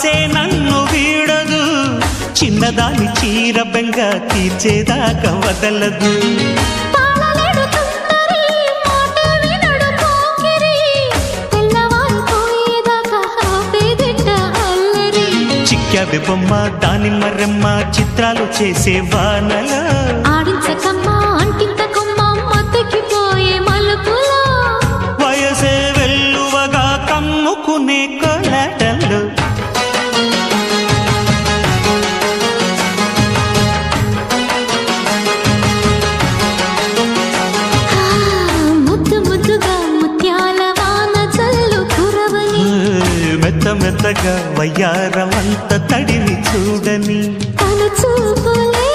ఆసే నన్ను వీడదు చిన్నదాని చీర బెంగ తీర్చేదాకా వదలదు చిక్కావే బొమ్మ దానిమ్మ రెమ్మ చిత్రాలు చేసే వానలో ఆడించకమ్మా అంటింతకమ్మ మత్తకిపోయే మలుపులో వయసే వెల్లువగా కమ్ముకునే కోలాటలు ముద్దు ముద్దుగా ముత్యాల వాన చల్లు కురవని మెత్త మెత్తగా వయ్యారమంత తడిని చూడని తను చూపులే